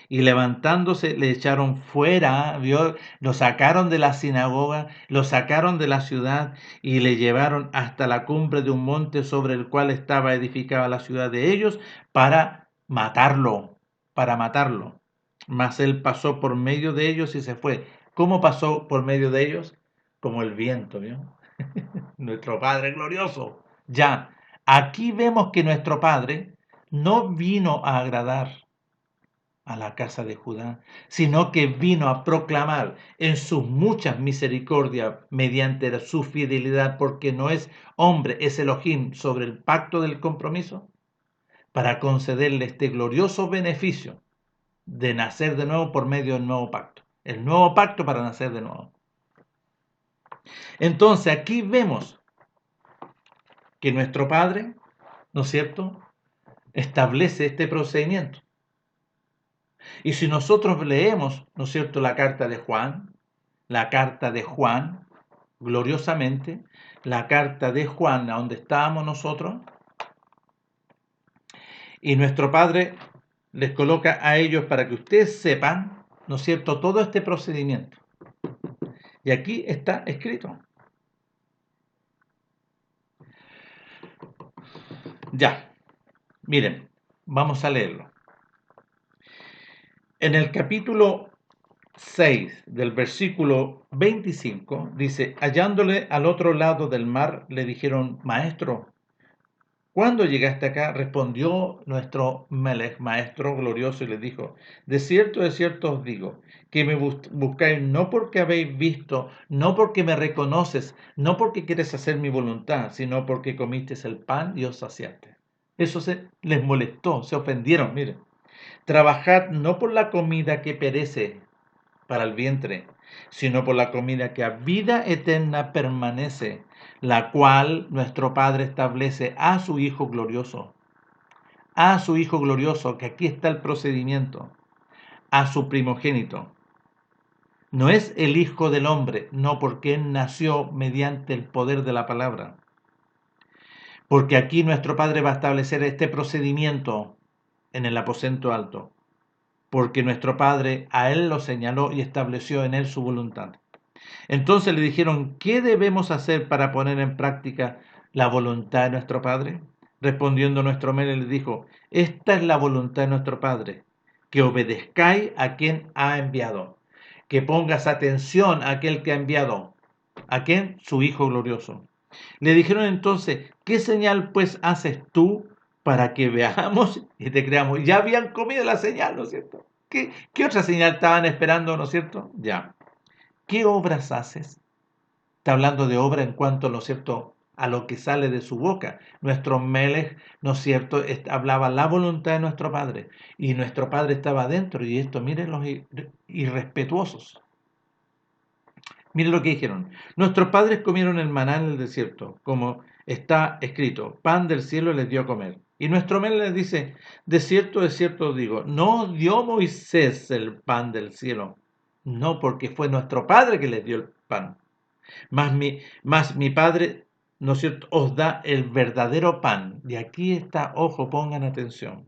Y levantándose le echaron fuera, ¿vio? Lo sacaron de la sinagoga, lo sacaron de la ciudad y le llevaron hasta la cumbre de un monte sobre el cual estaba edificada la ciudad de ellos para matarlo, para matarlo. Mas él pasó por medio de ellos y se fue. ¿Cómo pasó por medio de ellos? Como el viento, ¿vio? Nuestro Padre glorioso. Ya, aquí vemos que nuestro Padre no vino a agradar a la casa de Judá, sino que vino a proclamar en sus muchas misericordias mediante su fidelidad, porque no es hombre, es Elohim, sobre el pacto del compromiso, para concederle este glorioso beneficio de nacer de nuevo por medio del nuevo pacto. El nuevo pacto para nacer de nuevo. Entonces aquí vemos que nuestro Padre, ¿no es cierto?, establece este procedimiento. Y si nosotros leemos, ¿no es cierto?, la carta de Juan, gloriosamente, la carta de Juan, a donde estábamos nosotros, y nuestro Padre les coloca a ellos para que ustedes sepan, ¿no es cierto?, todo este procedimiento. Y aquí está escrito. Ya, miren, vamos a leerlo. En el capítulo 6 del versículo 25 dice, hallándole al otro lado del mar, le dijeron, Maestro, ¿cuándo llegaste acá? Respondió nuestro Melech, Maestro glorioso, y les dijo, de cierto os digo, que me buscáis no porque habéis visto, no porque me reconoces, no porque quieres hacer mi voluntad, sino porque comisteis el pan y os saciaste. Eso les molestó, se ofendieron, miren. Trabajad no por la comida que perece para el vientre, sino por la comida que a vida eterna permanece, la cual nuestro Padre establece a su Hijo glorioso. A su Hijo glorioso, que aquí está el procedimiento, a su primogénito. No es el Hijo del hombre, no, porque Él nació mediante el poder de la palabra. Porque aquí nuestro Padre va a establecer este procedimiento en el aposento alto. Porque nuestro Padre a Él lo señaló y estableció en Él su voluntad. Entonces le dijeron, ¿qué debemos hacer para poner en práctica la voluntad de nuestro Padre? Respondiendo nuestro Mele le dijo, esta es la voluntad de nuestro Padre, que obedezcáis a quien ha enviado, que pongas atención a aquel que ha enviado, a quien su Hijo glorioso. Le dijeron entonces, ¿qué señal pues haces tú para que veamos y te creamos? Ya habían comido la señal, ¿no es cierto? ¿Qué otra señal estaban esperando, ¿no es cierto? Ya. ¿Qué obras haces? Está hablando de obra en cuanto, ¿no es cierto?, a lo que sale de su boca. Nuestro Melech, ¿no es cierto?, hablaba la voluntad de nuestro Padre. Y nuestro Padre estaba dentro. Y esto, miren los irrespetuosos. Miren lo que dijeron. Nuestros padres comieron el maná en el desierto, como está escrito. Pan del cielo les dio a comer. Y nuestro Melech les dice, de cierto os digo, no dio Moisés el pan del cielo. No, porque fue nuestro Padre que les dio el pan. Mas mi Padre, ¿no es cierto?, os da el verdadero pan. Y aquí está, ojo, pongan atención.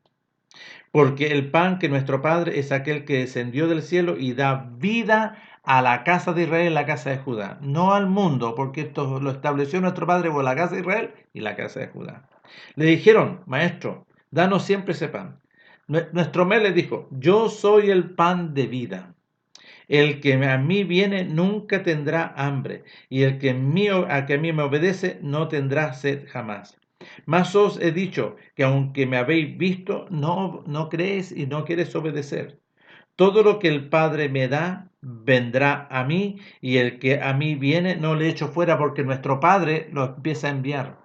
Porque el pan que nuestro Padre es aquel que descendió del cielo y da vida a la casa de Israel, la casa de Judá. No al mundo, porque esto lo estableció nuestro Padre por la casa de Israel y la casa de Judá. Le dijeron, Maestro, danos siempre ese pan. Nuestro mes les dijo, yo soy el pan de vida. El que a mí viene nunca tendrá hambre, y el que a mí me obedece no tendrá sed jamás. Mas os he dicho que aunque me habéis visto, no creéis y no queréis obedecer. Todo lo que el Padre me da, vendrá a mí, y el que a mí viene, no le echo fuera, porque nuestro Padre lo empieza a enviar.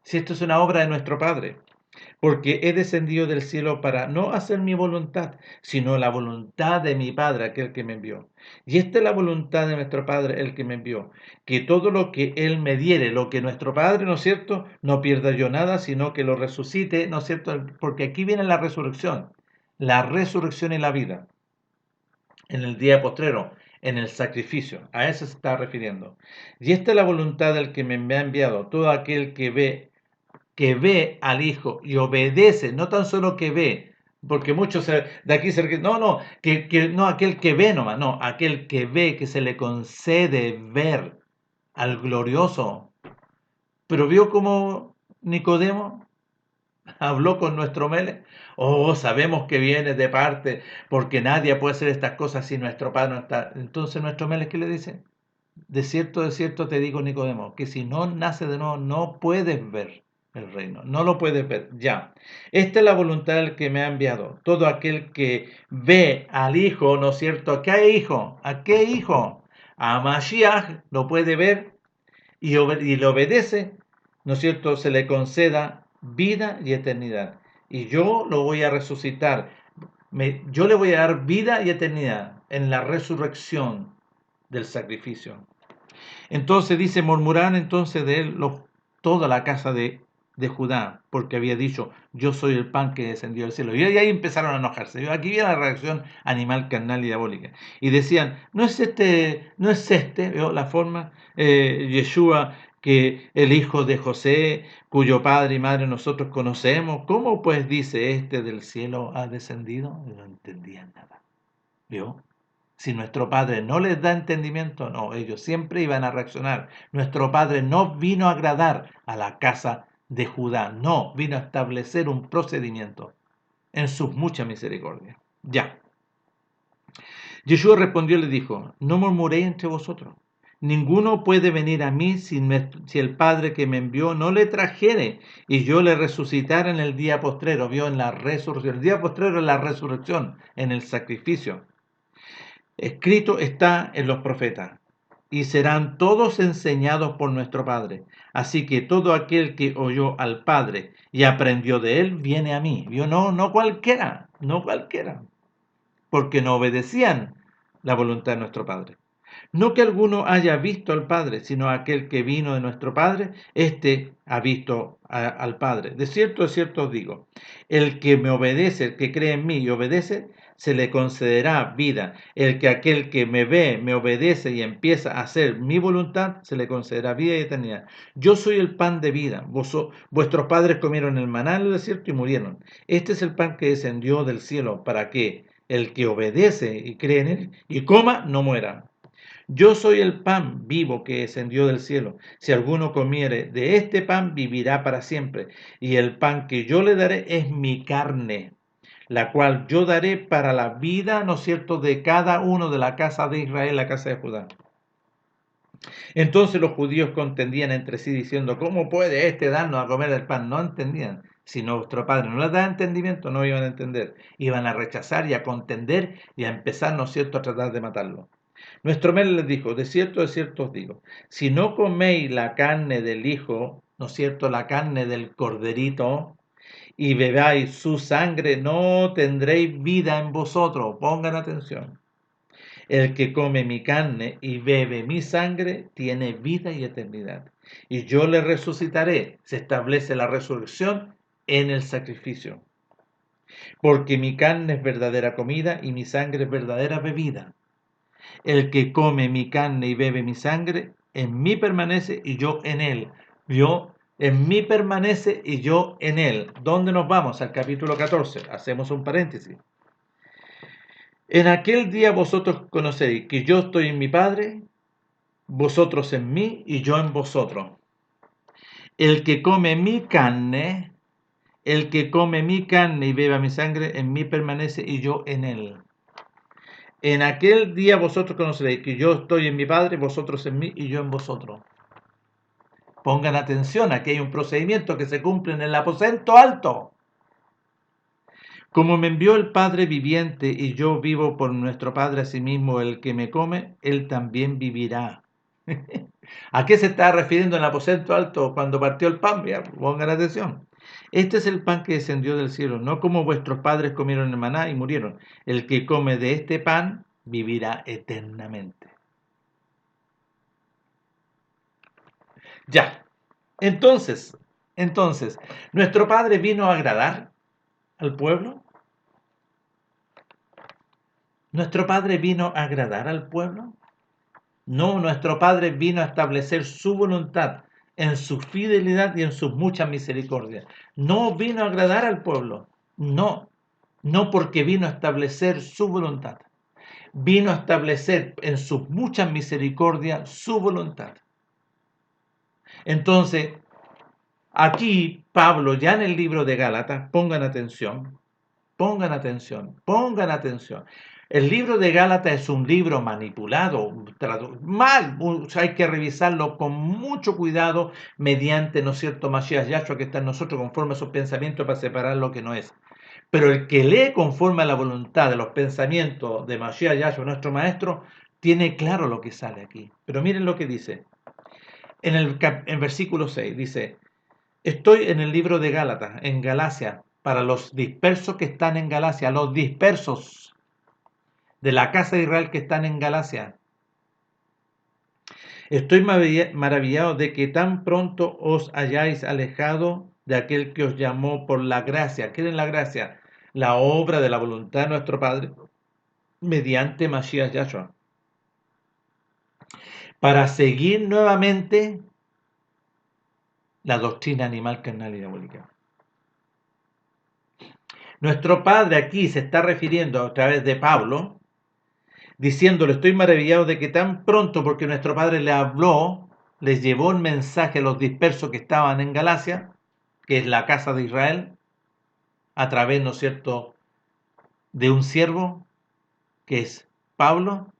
Si esto es una obra de nuestro Padre. porque he descendido del cielo para no hacer mi voluntad, sino la voluntad de mi Padre, aquel que me envió. Y esta es la voluntad de nuestro Padre, el que me envió, que todo lo que Él me diere, lo que nuestro Padre, ¿no es cierto?, no pierda yo nada, sino que lo resucite, ¿no es cierto?, porque aquí viene la resurrección y la vida, en el día postrero, en el sacrificio, a eso se está refiriendo. Y esta es la voluntad del que me ha enviado, todo aquel que ve al Hijo y obedece, no tan solo que ve, porque muchos de aquí no, que no, aquel que ve nomás, no, aquel que ve, que se le concede ver al glorioso. Pero vio como Nicodemo habló con nuestro Mele. Oh, sabemos que viene de parte, porque nadie puede hacer estas cosas si nuestro Padre no está. Entonces nuestro Mele, ¿qué le dice? De cierto te digo, Nicodemo, que si no nace de nuevo, no puedes ver el reino, no lo puedes ver. Ya, esta es la voluntad del que me ha enviado. Todo aquel que ve al Hijo, ¿no es cierto? ¿A qué hijo? ¿A qué hijo? A Mashiach lo puede ver y le obedece, ¿no es cierto? Se le conceda vida y eternidad. Y yo lo voy a resucitar. Yo le voy a dar vida y eternidad en la resurrección del sacrificio. Entonces dice, murmuraron entonces de él toda la casa de Judá, porque había dicho, yo soy el pan que descendió del cielo. Y ahí empezaron a enojarse. Aquí viene la reacción animal, carnal y diabólica. Y decían, no es este, ¿vio? La forma, Yeshua, que el hijo de José, cuyo padre y madre nosotros conocemos, ¿cómo pues dice este del cielo ha descendido? Y no entendían nada. ¿Vio? Si nuestro Padre no les da entendimiento, no, ellos siempre iban a reaccionar. Nuestro Padre no vino a agradar a la casa de Judá, no, vino a establecer un procedimiento en sus muchas misericordias. Ya. Yeshua respondió y le dijo, no murmuréis entre vosotros. Ninguno puede venir a mí si el Padre que me envió no le trajere y yo le resucitara en el día postrero. Vio en la resurrección. El día postrero es la resurrección, en el sacrificio. Escrito está en los profetas, y serán todos enseñados por nuestro Padre. Así que todo aquel que oyó al Padre y aprendió de él, viene a mí. Yo no cualquiera, no cualquiera, porque no obedecían la voluntad de nuestro Padre. No que alguno haya visto al Padre, sino aquel que vino de nuestro Padre, éste ha visto al Padre. De cierto os digo, el que me obedece, el que cree en mí y obedece, se le concederá vida. Aquel que me ve, me obedece y empieza a hacer mi voluntad, se le concederá vida y eternidad. Yo soy el pan de vida. Vuestros padres comieron el maná en el desierto y murieron. Este es el pan que descendió del cielo para que el que obedece y cree en él y coma, no muera. Yo soy el pan vivo que descendió del cielo. Si alguno comiere de este pan, vivirá para siempre. Y el pan que yo le daré es mi carne, la cual yo daré para la vida, ¿no es cierto?, de cada uno de la casa de Israel, la casa de Judá. Entonces los judíos contendían entre sí diciendo, ¿cómo puede este darnos a comer el pan? No entendían. Si nuestro Padre no les da entendimiento, no iban a entender. Iban a rechazar y a contender y a empezar, ¿no es cierto?, a tratar de matarlo. Nuestro Mel les dijo, de cierto os digo, si no coméis la carne del Hijo, ¿no es cierto?, la carne del corderito, y bebáis su sangre, no tendréis vida en vosotros. Pongan atención. El que come mi carne y bebe mi sangre tiene vida y eternidad. Y yo le resucitaré. Se establece la resurrección en el sacrificio. Porque mi carne es verdadera comida y mi sangre es verdadera bebida. El que come mi carne y bebe mi sangre, en mí permanece y yo en él. ¿Vio? En mí permanece y yo en él. ¿Dónde nos vamos? Al capítulo 14. Hacemos un paréntesis. En aquel día vosotros conoceréis que yo estoy en mi Padre, vosotros en mí y yo en vosotros. El que come mi carne, el que come mi carne y beba mi sangre, en mí permanece y yo en él. En aquel día vosotros conoceréis que yo estoy en mi Padre, vosotros en mí y yo en vosotros. Pongan atención, aquí hay un procedimiento que se cumple en el aposento alto. Como me envió el Padre viviente y yo vivo por nuestro Padre, asimismo el que me come, él también vivirá. ¿A qué se está refiriendo en el aposento alto cuando partió el pan? Ya, pongan atención. Este es el pan que descendió del cielo, no como vuestros padres comieron el maná y murieron. El que come de este pan vivirá eternamente. Ya, entonces, ¿nuestro Padre vino a agradar al pueblo? ¿Nuestro Padre vino a agradar al pueblo? No, nuestro Padre vino a establecer su voluntad en su fidelidad y en sus muchas misericordias. No vino a agradar al pueblo, no, no porque vino a establecer su voluntad. Vino a establecer en sus muchas misericordias su voluntad. Entonces, aquí Pablo, ya en el libro de Gálatas, pongan atención, pongan atención, pongan atención. El libro de Gálatas es un libro manipulado, mal, o sea, hay que revisarlo con mucho cuidado mediante, ¿no es cierto?, Mashiach Yahshua que está en nosotros conforme a sus pensamientos para separar lo que no es. Pero el que lee conforme a la voluntad de los pensamientos de Mashiach Yahshua, nuestro maestro, tiene claro lo que sale aquí. Pero miren lo que dice. En versículo 6 dice, estoy en el libro de Gálatas, en Galacia, para los dispersos que están en Galacia, los dispersos de la casa de Israel que están en Galacia. Estoy maravillado de que tan pronto os hayáis alejado de aquel que os llamó por la gracia. ¿Qué es la gracia? La obra de la voluntad de nuestro Padre mediante Mashiach Yahshua. Para seguir nuevamente la doctrina animal, carnal y diabólica. Nuestro Padre aquí se está refiriendo a través de Pablo, diciéndole, estoy maravillado de que tan pronto, porque nuestro Padre le habló, les llevó el mensaje a los dispersos que estaban en Galacia, que es la casa de Israel, a través, ¿no es cierto?, de un siervo, que es Pablo,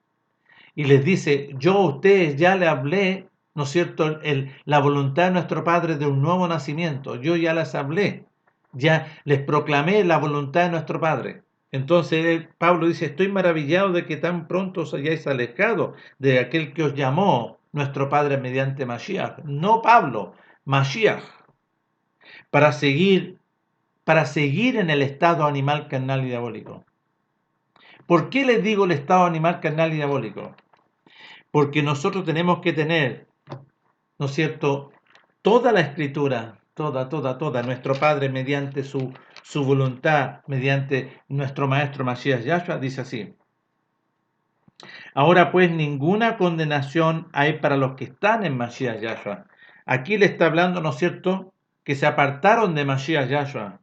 y les dice, yo a ustedes ya le hablé, ¿no es cierto?, la voluntad de nuestro Padre de un nuevo nacimiento, yo ya les hablé, ya les proclamé la voluntad de nuestro Padre. Entonces Pablo dice, estoy maravillado de que tan pronto os hayáis alejado de aquel que os llamó nuestro Padre mediante Mashiach. No Pablo, Mashiach. Para seguir en el estado animal, carnal y diabólico. ¿Por qué les digo el estado animal, carnal y diabólico? Porque nosotros tenemos que tener, ¿no es cierto?, toda la escritura, toda, nuestro Padre mediante su voluntad, mediante nuestro Maestro Mashiach Yahshua, dice así. Ahora pues ninguna condenación hay para los que están en Mashiach Yahshua. Aquí le está hablando, ¿no es cierto?, que se apartaron de Mashiach Yahshua.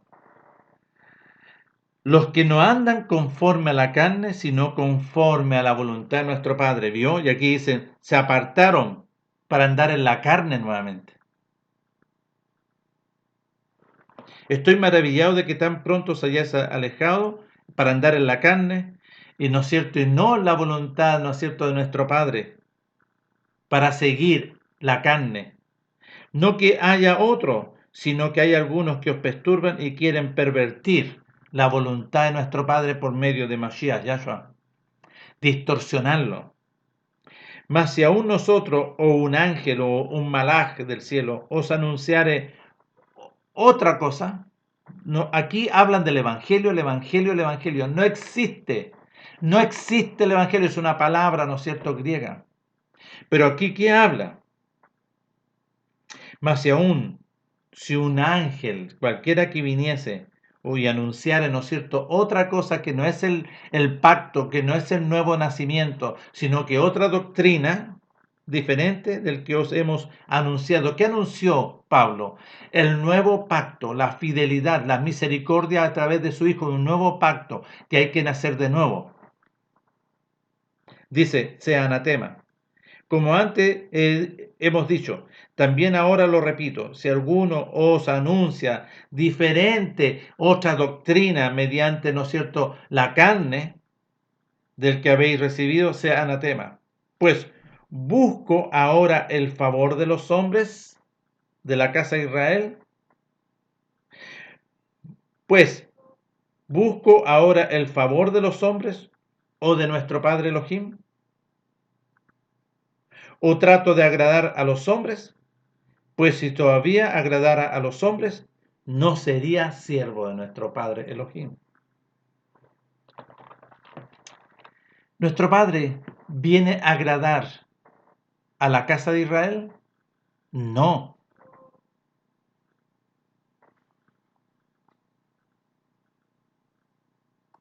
Los que no andan conforme a la carne, sino conforme a la voluntad de nuestro Padre, ¿vio? Y aquí dicen, se apartaron para andar en la carne nuevamente. Estoy maravillado de que tan pronto se hayáis alejado para andar en la carne, y no es cierto, y no la voluntad, no es cierto, de nuestro Padre, para seguir la carne. No que haya otro, sino que hay algunos que os perturban y quieren pervertir la voluntad de nuestro Padre por medio de Mashiach, Yahshua, distorsionarlo. Mas si aún nosotros, o un ángel, o un malaj del cielo, os anunciare otra cosa, no, aquí hablan del evangelio, el evangelio, el evangelio. No existe el evangelio, es una palabra, ¿no es cierto?, griega. Pero aquí, ¿qué habla? Mas si un ángel, cualquiera que viniese, y anunciara, ¿no es cierto?, otra cosa que no es el pacto, que no es el nuevo nacimiento, sino que otra doctrina diferente del que os hemos anunciado. ¿Qué anunció Pablo? El nuevo pacto, la fidelidad, la misericordia a través de su Hijo, un nuevo pacto, que hay que nacer de nuevo. Dice, sea anatema. Como antes hemos dicho, también ahora lo repito, si alguno os anuncia diferente otra doctrina mediante, ¿no es cierto?, la carne del que habéis recibido, sea anatema. Pues busco ahora el favor de los hombres de la casa de Israel. Pues busco ahora el favor de los hombres o de nuestro Padre Elohim. ¿O trato de agradar a los hombres? Pues si todavía agradara a los hombres, no sería siervo de nuestro Padre Elohim. ¿Nuestro Padre viene a agradar a la casa de Israel? No,